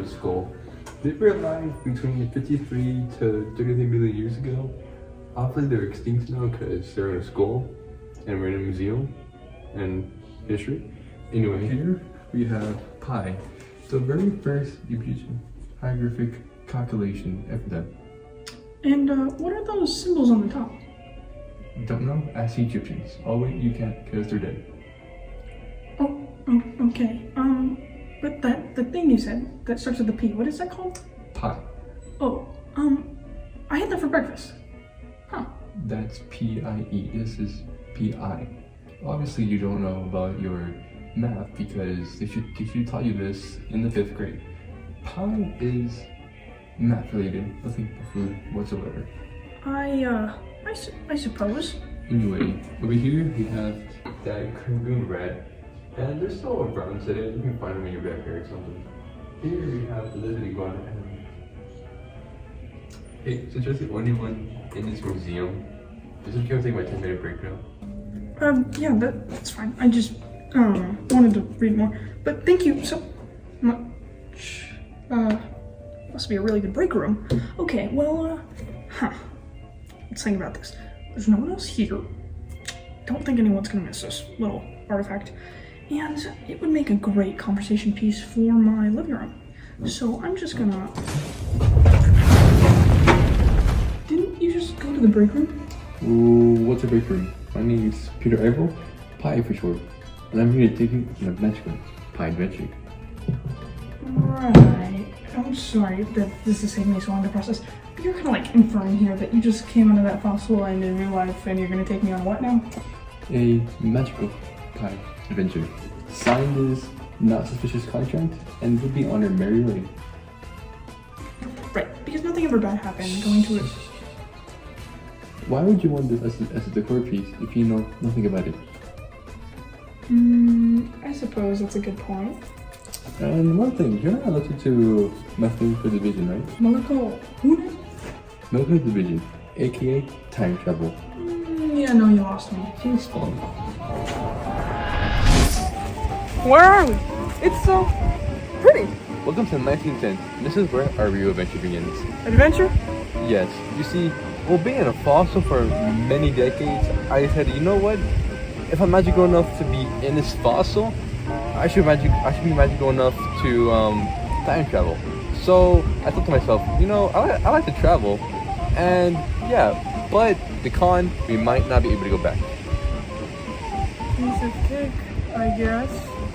a skull. They were alive between 53 to 33 million years ago. Obviously, they're extinct now because they're in a skull and we're in a museum and history. Anyway, here we have pi, the very first Egyptian hieroglyphic calculation ever done. And what are those symbols on the top? Don't know? Ask the Egyptians. Oh wait, you can't because they're dead. Oh, okay. But the thing you said that starts with a P, what is that called? Pi. Oh, I had that for breakfast. Huh. That's P-I-E. This is P-I. Obviously, you don't know about your math because they should taught you this in the 5th grade. Pi is math related, nothing food whatsoever. I suppose. Anyway, over here we have that Kangoon rat, and there's still a brown today. You can find them in your backyard or something. Here we have the lizard iguana. Hey, since you're the only one in this museum, is it okay if I take my 10-minute break now? Yeah, that's fine. I just wanted to read more. But thank you so much. Must be a really good break room. Okay, well, let's think about this. There's no one else here. Don't think anyone's gonna miss this little artifact. And it would make a great conversation piece for my living room. So I'm just gonna... Didn't you just go to the break room? Ooh, what's a break room? My name is Peter Averill, Pi for short. And I'm here to take you on a magical Pi adventure. Right. I'm sorry that this is taking me so long to process. But you're kind of like inferring here that you just came out of that fossil and in real life and you're going to take me on what now? A magical Pi adventure. Signed this not suspicious contract and will be honored Mary Ray. Right, because nothing ever bad happened going to it. Why would you want this as a decor piece if you know nothing about it? I suppose that's a good point. And one thing, you're not allowed to molecular division, right? Molecular who? Molecular division, aka time travel. Yeah, no, you lost me. Seems fun. Where are we? It's so pretty. Welcome to 1910. This is where our real adventure begins. Adventure? Yes, you see, well, being a fossil for many decades, I said, you know what? If I'm magical enough to be in this fossil, I should be magical enough to time travel. So I thought to myself, you know, I like to travel, and yeah, but the con, we might not be able to go back. Piece of cake, I guess.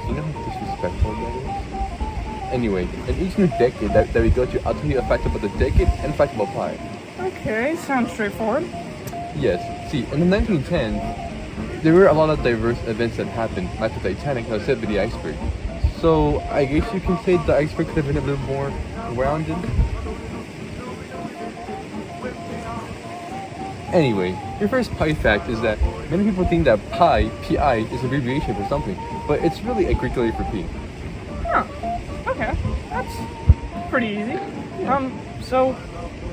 You know how disrespectful that is? Anyway, in each new decade that we go to, I'll tell you a fact about the decade and a fact about Pi. Okay, sounds straightforward. Yes, see, in the 1910s, there were a lot of diverse events that happened, like the Titanic that was hit by the iceberg. So I guess you can say the iceberg could have been a little more rounded. Anyway, your first Pi fact is that many people think that Pi, P-I, is abbreviation for something, but it's really a Greek letter for P. Huh. Okay, that's pretty easy. So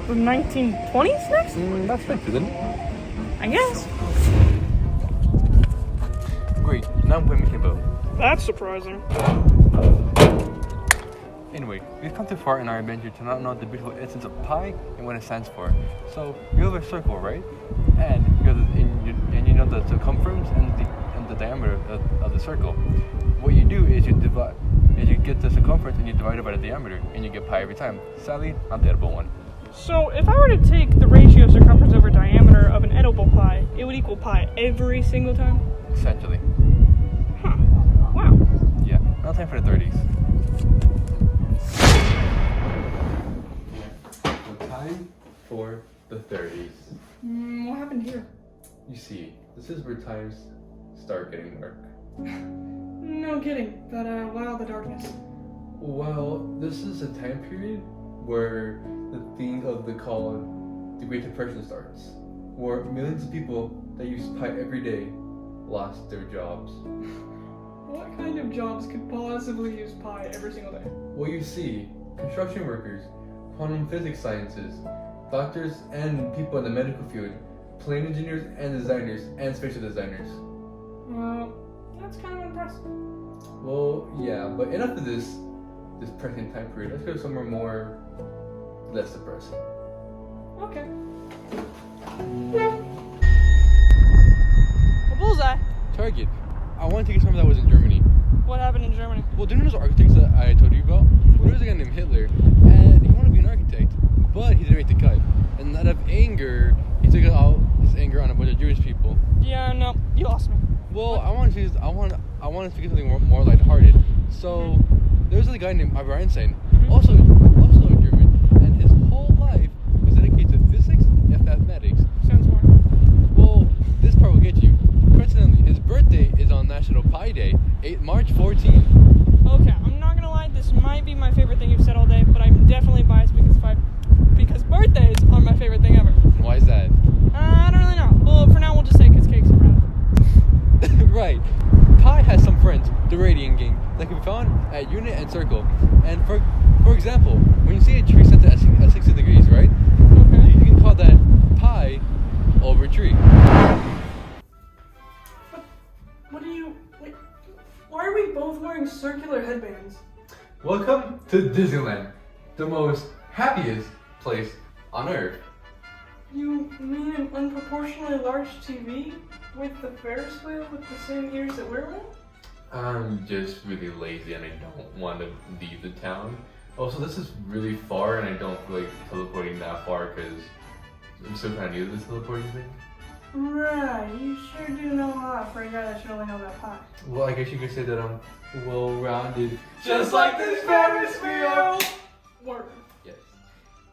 the 1920s next? That's next, isn't it? I guess. Great, now we're making a boat. That's surprising. Anyway, we've come too far in our adventure to not know the beautiful essence of pi and what it stands for. So you have a circle, right? And you know the circumference and the diameter of the circle. What you do is you get the circumference and you divide it by the diameter, and you get pi every time. Sadly, not the edible one. So if I were to take the ratio of circumference over diameter of an edible pie, it would equal pi every single time? Essentially. Huh. Wow. Yeah. Now time for the 30s. Time for the 30s. What happened here? You see, this is where times start getting dark. No kidding, but wow, the darkness. Well, this is a time period where the thing of the called the Great Depression starts, where millions of people that use pi every day lost their jobs. What kind of jobs could possibly use pi every single day? Well, you see, construction workers, quantum physics sciences, doctors and people in the medical field, plane engineers and designers, and spatial designers. That's kind of impressive. Well, yeah, but enough of this. depressing time period. Let's go somewhere more less depressing. Okay. A bullseye. Target. I want to take you somewhere that was in Germany. What happened in Germany? Well, do you know those architects that I told you about? Well, there was a guy named Hitler, and he wanted to be an architect, but he didn't make the cut. And out of anger, he took out his anger on a bunch of Jewish people. Yeah, no, you lost me. Well, I want to speak of something more lighthearted. So there was a guy named Albert Einstein, also German, and his whole life was dedicated to physics and mathematics. Sounds smart. Well, this part will get you. Coincidentally, his birthday is on National Pie Day, March 14th. Okay, I'm not gonna lie, this might be my favorite thing you've said all day, but I'm definitely biased because birthdays are my favorite thing ever. And why is that? I don't really know. Well, for now we'll just say because cakes are rad. Right. Pi has some friends, the radiant gang, that can be found at unit and circle. And for example, when you see a tree set at 60 degrees, right? Okay. You can call that pi over tree. What are you... Wait, why are we both wearing circular headbands? Welcome to Disneyland, the most happiest place on earth. You mean an unproportionately large TV with the Ferris wheel with the same ears that we're in? I'm just really lazy and I don't want to leave the town. Also, this is really far and I don't feel like teleporting that far because I'm still kind of new to this teleporting thing. Right, you sure do know a lot for a guy that should only know that pie. Well, I guess you could say that I'm well-rounded. Just like this Ferris wheel! Word. Yes.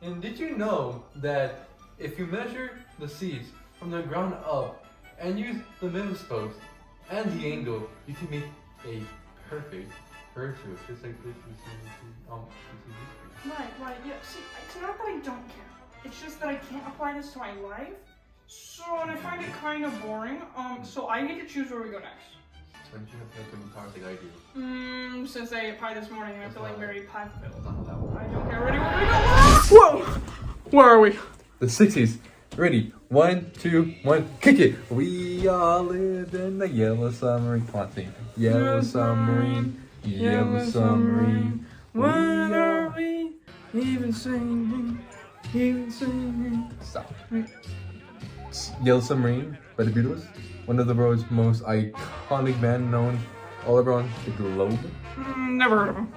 And did you know that if you measure the seeds from the ground up and use the middle spokes and the angle, you can make a perfect curve, just like this. Right, yeah. See, it's not that I don't care. It's just that I can't apply this to my life. So, and I find it kind of boring. So I get to choose where we go next. So you have to have some powers like I do. Since I ate pie this morning, I'm feeling very pie filled. That's not how that works. I don't care. Ready, where we go? Whoa! Where are we? The 60s. Ready? 1, 2, 1, kick it! We all live in the yellow submarine. Come on, sing. Yellow submarine, yellow submarine. What are we even singing? Stop. Yellow Submarine by the Beatles. One of the world's most iconic band known all around the globe. Never heard of them.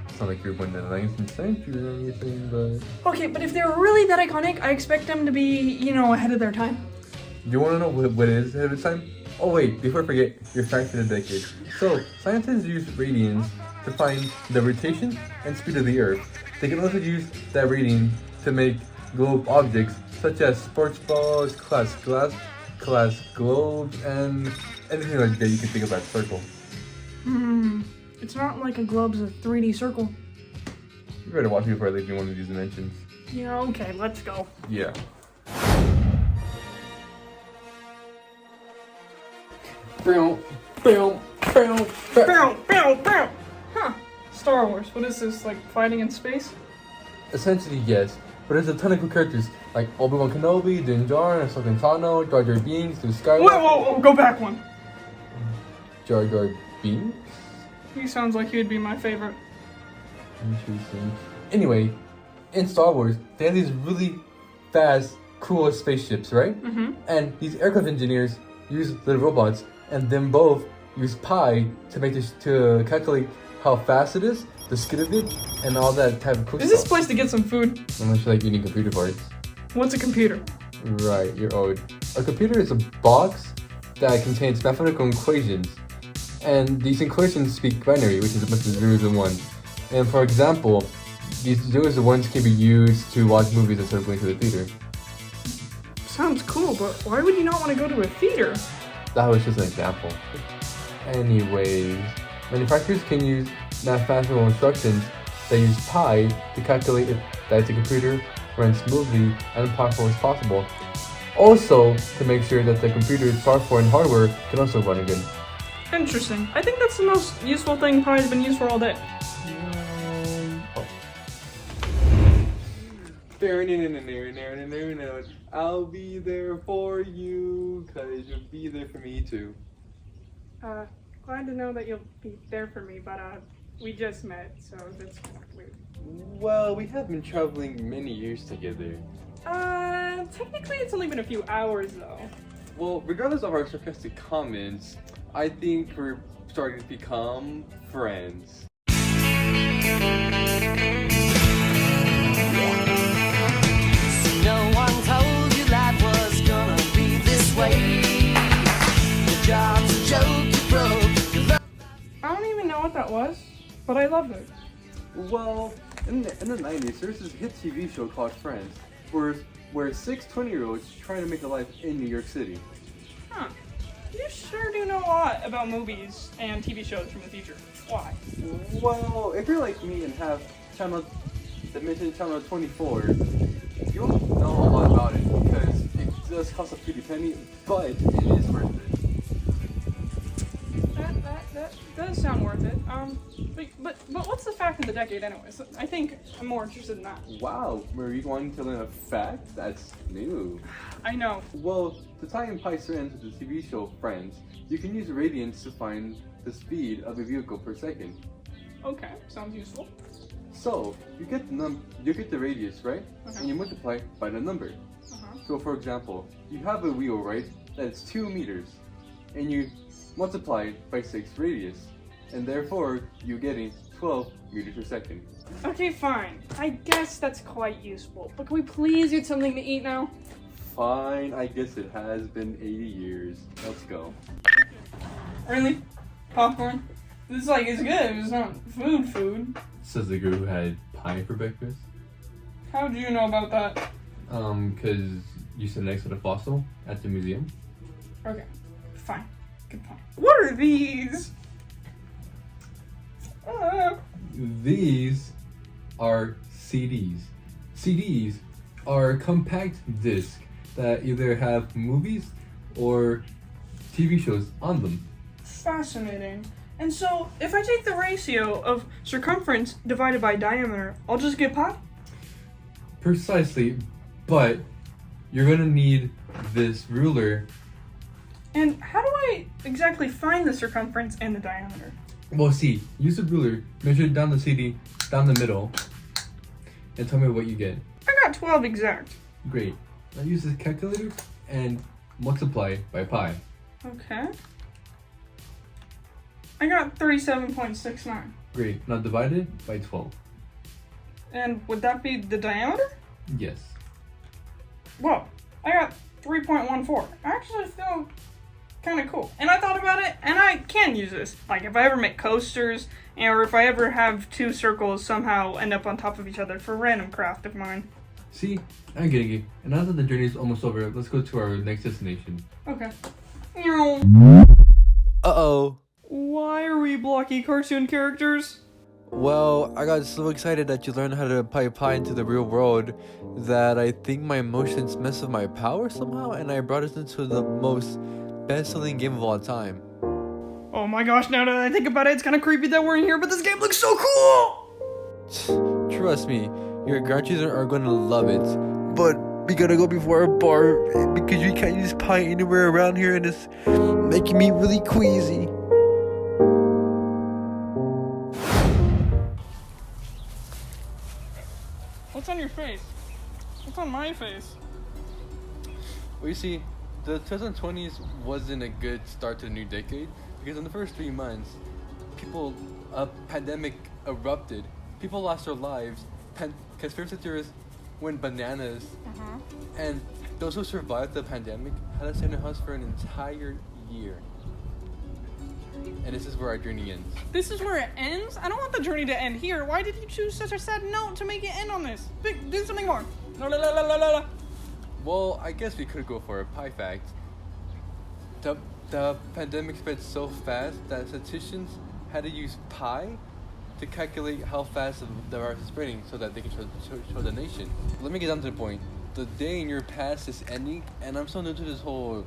It's not like you're born in the 19th century or anything, but... Okay, but if they're really that iconic, I expect them to be, ahead of their time. Do you want to know what is ahead of time? Oh wait, before I forget, your fact of the decade. So, scientists use radians to find the rotation and speed of the Earth. They can also use that radian to make globe objects such as sports balls, glass globes, and anything like that you can think of as circle. It's not like a globe's a 3D circle. You better watch me before I leave you one of these dimensions. Yeah, okay, let's go. Yeah. Bow. Huh. Star Wars. What is this, like fighting in space? Essentially, yes. But there's a ton of cool characters like Obi-Wan Kenobi, Din Djarin, Ahsoka Tano, Jar Jar Binks, Luke Skywalker. Whoa, go back one. Jar Jar Binks? He sounds like he'd be my favorite. Interesting. Anyway, in Star Wars, they have these really fast, cool spaceships, right? Mm-hmm. And these aircraft engineers use the robots, and them both use pi to make this to calculate how fast it is, the speed of it, and all that type of cool Is stuff. this place to get some food? Unless you like eating computer parts. What's a computer? Right, you're old. A computer is a box that contains mathematical equations, and these equations speak binary, which is a bunch of zeros and ones. And for example, these zeros and ones can be used to watch movies instead of going to the theater. Sounds cool, but why would you not want to go to a theater? That was just an example. Anyways, manufacturers can use mathematical instructions that use pi to calculate if that the computer runs smoothly and powerful as possible. Also, to make sure that the computer's software and hardware can also run again. Interesting. I think that's the most useful thing Pi's been used for all day. I'll be there for you, cause you'll be there for me too. Glad to know that you'll be there for me, but We just met, so that's kind of weird. Well, we have been traveling many years together. Technically it's only been a few hours though. Well, regardless of our sarcastic comments, I think we're starting to become friends. No one told you life was gonna be this way. Your job's a joke, you broke. Your love. I don't even know what that was, but I love it. Well, in the 90s, there's this hit TV show called Friends, where 6 20-year-olds try to make a life in New York City. Huh. You sure do know a lot about movies and TV shows from the future. Why? Well, if you're like me and have Dimension Channel 24, you won't know a lot about it because it does cost a pretty penny, but it is worth it. That does sound worth it. But what's the fact of the decade anyways? I think I'm more interested in that. Wow, were you wanting to learn a fact? That's new. I know. Well, to tie in Pi Strands with the TV show Friends, you can use radians to find the speed of a vehicle per second. Okay, sounds useful. So you get the radius, right? Uh-huh. And you multiply by the number. Uh-huh. So for example, you have a wheel, right? That's 2 meters, and you multiply it by 6 radius, and therefore you're getting 12 meters per second. Okay, fine. I guess that's quite useful. But can we please get something to eat now? Fine, I guess it has been 80 years. Let's go. Really? Popcorn? It's like, it's good. It's not food. Says the girl who had pie for breakfast. How do you know about that? Cause you sit next to the fossil at the museum. Okay, fine. Good point. What are these? These are CDs. CDs are compact discs that either have movies or TV shows on them. Fascinating. And so, if I take the ratio of circumference divided by diameter, I'll just get pi? Precisely, but you're gonna need this ruler. And how do I exactly find the circumference and the diameter? Well, see, use the ruler, measure down the CD, down the middle, and tell me what you get. I got 12 exact. Great. Now use this calculator and multiply by pi. Okay. I got 37.69. Great. Now divide it by 12. And would that be the diameter? Yes. Whoa, I got 3.14. I actually feel kind of cool. And I thought about it, and I can use this. Like, if I ever make coasters, or if I ever have two circles somehow end up on top of each other for random craft of mine. See, I'm getting it. And now that the journey is almost over, let's go to our next destination. Okay. Uh-oh. Why are we blocky cartoon characters? Well, I got so excited that you learned how to apply pi into the real world that I think my emotions messed with my power somehow, and I brought us into the most best-selling game of all time. Oh my gosh, now that I think about it, it's kind of creepy that we're in here, but this game looks so cool! Trust me, your grandchildren are gonna love it. But we gotta go before a bar because you can't use pi anywhere around here, and it's making me really queasy. What's on your face? What's on my face? Well, you see, the 2020s wasn't a good start to the new decade because in the first 3 months, a pandemic erupted. People lost their lives. Conspiracy theorists went bananas. And those who survived the pandemic had to stay in the house for an entire year. And this is where our journey ends. This is where it ends? I don't want the journey to end here. Why did you choose such a sad note to make it end on this? Do something more. No. Well, I guess we could go for a pie fact. The pandemic spread so fast that statisticians had to use pi to calculate how fast the virus is spreading so that they can show the nation. Let me get down to the point. The day in your past is ending, and I'm so new to this whole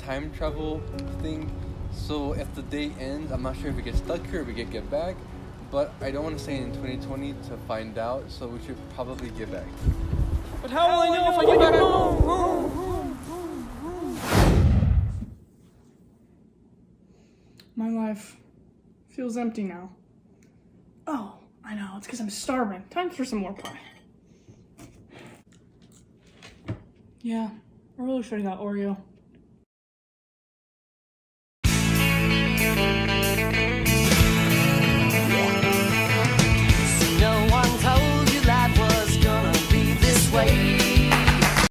time travel thing. So if the day ends, I'm not sure if we get stuck here or we get back. But I don't want to stay in 2020 to find out, so we should probably get back. But how will I know if I get back? My life feels empty now. Oh, I know, it's because I'm starving. Time for some more pie. Yeah, I really should have got Oreo.